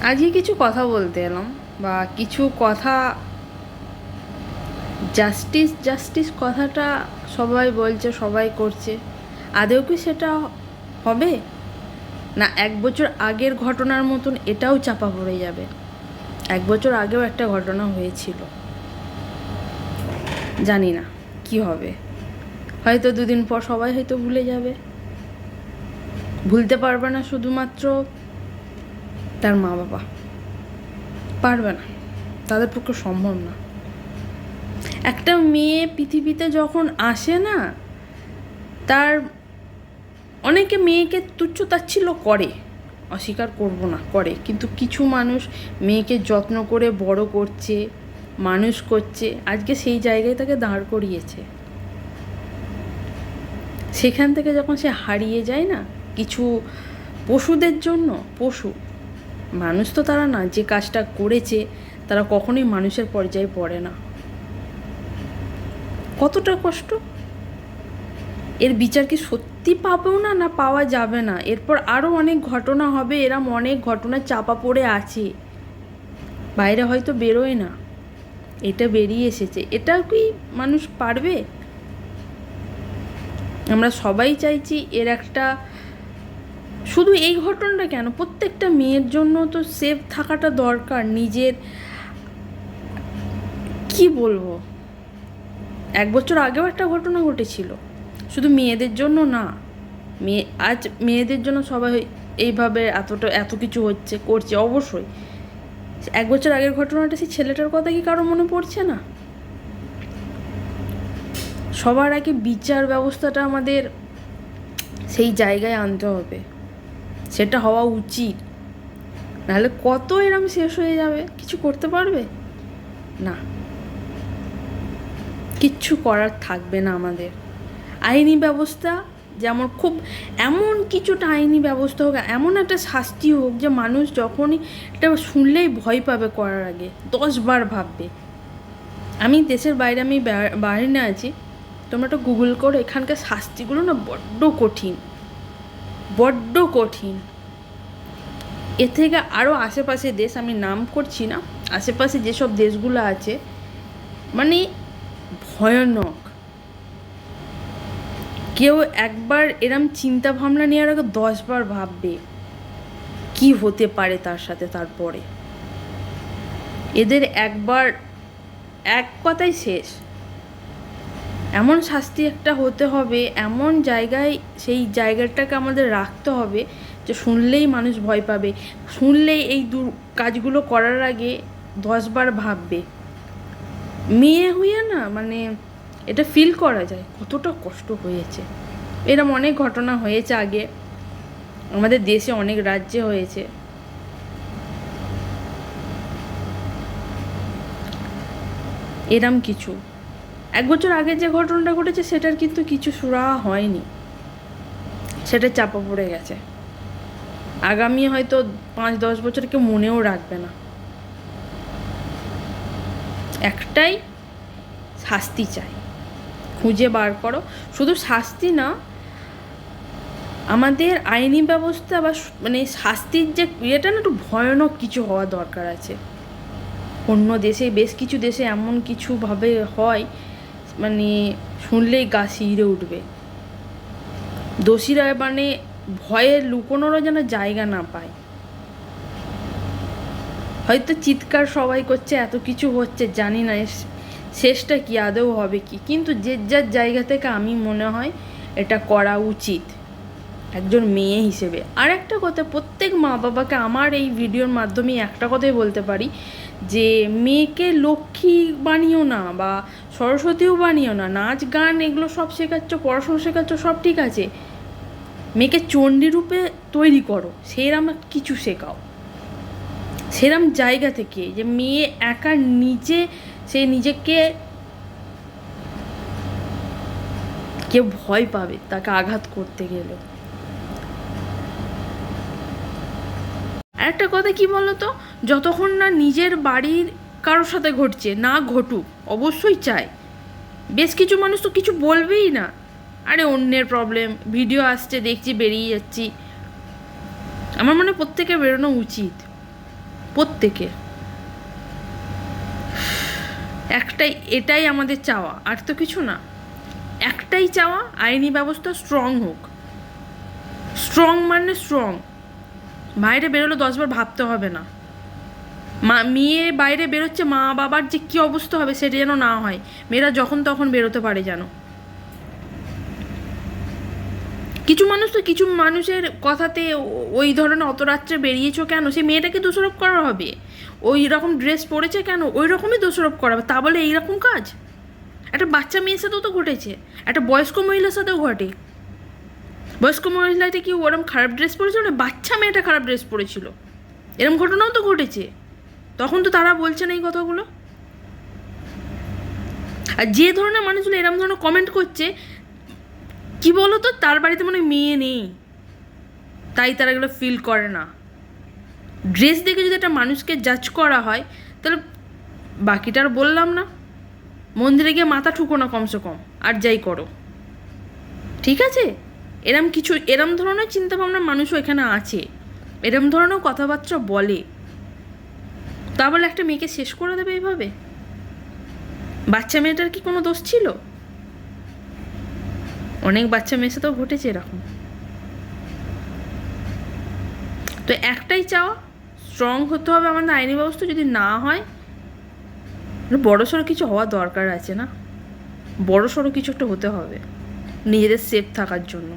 আজকে কিছু কথা বলতে এলাম, বা কিছু কথা। জাস্টিস জাস্টিস কথাটা সবাই বলছে, সবাই করছে, আদৌ কি সেটা হবে? না 1 বছর আগের ঘটনার মতন এটাও চাপা পড়ে যাবে? 1 বছর আগেও একটা ঘটনা হয়েছিল, জানি না কি হবে। হয়তো 2 দিন পর সবাই হয়তো ভুলে যাবে। ভুলতে পারবে না শুধুমাত্র তার মা বাবা, পারবে না, তাদের পক্ষে সম্ভব না। একটা মেয়ে পৃথিবীতে যখন আসে না, তার অনেকে মেয়েকে তুচ্ছ তাচ্ছিল্য করে, অস্বীকার করব না, করে, কিন্তু কিছু মানুষ মেয়েকে যত্ন করে বড় করছে, মানুষ করছে, আজকে সেই জায়গায় তাকে দাঁড় করিয়েছে। সেখান থেকে যখন সে হারিয়ে যায় না, কিছু পশুদের জন্য, পশু, মানুষ তো তারা না, যে কাজটা করেছে তারা কখনোই মানুষের পর্যায়ে পড়ে না। কতটা কষ্ট! এর বিচার কি সত্যি পাবেও না, না পাওয়া যাবে না? এরপর আরও অনেক ঘটনা হবে, এরম অনেক ঘটনা চাপা পড়ে আছে, বাইরে হয়তো বেরোয় না, এটা বেরিয়ে এসেছে। এটা কি মানুষ পারবে? আমরা সবাই চাইছি এর একটা, শুধু এই ঘটনাটা কেন, প্রত্যেকটা মেয়ের জন্য তো সেফ থাকাটা দরকার। নিজের, কি বলবো, 1 বছর আগেও একটা ঘটনা ঘটেছিল, শুধু মেয়েদের জন্য না, আজ মেয়েদের জন্য সবাই এইভাবে এত কিছু হচ্ছে, করছে। অবশ্যই 1 বছর আগের ঘটনাটা, সেই ছেলেটার কথা কি কারো মনে পড়ছে না? সবার আগে বিচার ব্যবস্থাটা আমাদের সেই জায়গায় আনতে হবে, সেটা হওয়া উচিত। নাহলে কত এরম শেষ হয়ে যাবে, কিছু করতে পারবে না, কিচ্ছু করার থাকবে না আমাদের। আইনি ব্যবস্থা যেমন খুব, এমন কিছুটা আইনি ব্যবস্থা হোক, এমন একটা শাস্তি হোক যে মানুষ যখনই এটা শুনলেই ভয় পাবে, করার আগে 10 বার ভাববে। আমি দেশের বাইরে, আমি বাইরে আছি, তোমরা একটু গুগল করো, এখানকার শাস্তিগুলো না বড্ড কঠিন, বড্ড কঠিন। এর থেকে আরও আশেপাশে দেশ, আমি নাম করছি না, আশেপাশে যেসব দেশগুলো আছে, মানে ভয়ানক। কেউ একবার এরম চিন্তা ভাবনা নেওয়ার আগে 10 বার ভাববে কি হতে পারে তার সাথে। তারপরে এদের একবার, এক কথাই শেষ। এমন শাস্তি একটা হতে হবে, এমন জায়গায় সেই জায়গাটাকে আমাদের রাখতে হবে যে শুনলেই মানুষ ভয় পাবে, শুনলেই এই কাজগুলো করার আগে 10 বার ভাববে। মেয়ে হইয়া না, মানে এটা ফিল করা যায় কতটা কষ্ট হয়েছে। এরম অনেক ঘটনা হয়েছে আগে, আমাদের দেশে অনেক রাজ্যে হয়েছে। এরম কিছু 1 বছর আগে যে ঘটনাটা ঘটেছে সেটার কিন্তু কিছু সুরাহা হয়নি, সেটা চাপা পড়ে গেছে। আগামী হয়তো 5-10 বছর কেউ মনেও রাখবে না। একটাই শাস্তি চাই, খুঁজে বার করো। শুধু শাস্তি না, আমাদের আইনি ব্যবস্থা বা মানে শাস্তির যে ইয়েটা না, একটু ভয়ানক কিছু হওয়া দরকার আছে। অন্য দেশে, বেশ কিছু দেশে এমন কিছুভাবে হয়, মানে শুনলেই গা শিউরে উঠবে। দোষীরা মানে ভয়ে লুকোনোরও যেন জায়গা না পায়। হয়তো চিৎকার সবাই করছে, এত কিছু হচ্ছে, জানি না শেষটা কি, আদৌ হবে কি, কিন্তু যে যার জায়গা থেকে আমি মনে হয় এটা করা উচিত একজন মেয়ে হিসেবে। আর একটা কথা, প্রত্যেক মা বাবাকে আমার এই ভিডিওর মাধ্যমে একটা কথাই বলতে পারি, যে মেয়েকে লক্ষ্মী বানিও না, বা সরস্বতীও বানিও না। নাচ গান এগুলো সব শেখাচ্ছ, পড়াশোনা শেখাচ্ছ, সব ঠিক আছে, মেয়েকে চণ্ডী রূপে তৈরি করো, সেরম কিছু শেখাও, সেরম জায়গা থেকে যে মেয়ে একা নিজে, সে নিজেকে, কেউ ভয় পাবে তাকে আঘাত করতে গেলে। আর একটা কথা কি বলতো, যতক্ষণ না নিজের বাড়ির কারোর সাথে ঘটছে, না ঘটুক, অবশ্যই চাই। বেশ কিছু মানুষ তো কিছু বলবেই না, আরে অন্যের প্রবলেম, ভিডিও আসছে দেখছি বেরিয়ে যাচ্ছি। আমার মনে হয় প্রত্যেকে বেরোনো উচিত। প্রত্যেকে। এটাই আমাদের চাওয়া, আর তো কিছু না। একটাই চাওয়া, আইনি ব্যবস্থা স্ট্রং হোক। স্ট্রং মানে স্ট্রং, বাইরে বেরোলে 10 বার ভাবতে হবে না। মেয়ে বাইরে বেরোচ্ছে, মা বাবার যে কী অবস্থা হবে সেটা যেন না হয়। মেয়েরা যখন তখন বেরোতে পারে যেন। কিছু মানুষের কথাতে ওই ধরনের অত রাত্রে বেরিয়েছো কেন, সেই মেয়েটাকে দোষারোপ করা হবে। ওই রকম ড্রেস পরেছে কেন, ওই রকমই দোষারোপ করা হবে। তা বলে এইরকম কাজ একটা বাচ্চা মেয়ের সাথেও তো ঘটেছে, একটা বয়স্ক মহিলার সাথেও ঘটে। বয়স্ক মহিলাটা কি ওরকম খারাপ ড্রেস পরেছিল না, বাচ্চা মেয়েটা খারাপ ড্রেস পরেছিল, এরকম ঘটনাও তো ঘটেছে। তখন তো তারা বলছে না এই কথাগুলো। আর যে ধরনের মানুষগুলো এরকম ধরনের কমেন্ট করছে, কি বলো তো, তার বাড়িতে মনে হয় মেয়ে নেই, তাই তারা এগুলো ফিল করে না। ড্রেস দেখে যদি একটা মানুষকে জাজ করা হয়, তাহলে বাকিটা আর বললাম না। মন্দিরে গিয়ে মাথা ঠুকো না কমসে কম, আর যাই করো, ঠিক আছে? এরম ধরনের চিন্তাভাবনার মানুষও এখানে আছে, এরম ধরনের কথাবার্তা বলে। তা বলে একটা মেয়েকে শেষ করে দেবে এইভাবে? বাচ্চা মেয়েটার কি কোনো দোষ ছিল? অনেক বাচ্চা মেয়ের সাথেও ঘটেছে এরকম। তো একটাই চাওয়া, স্ট্রং হতে হবে আমাদের আইনি ব্যবস্থা। যদি না হয়, বড়সড় কিছু হওয়ার দরকার আছে না, বড়সড় কিছু একটা হতে হবে নিজেদের সেফ থাকার জন্য।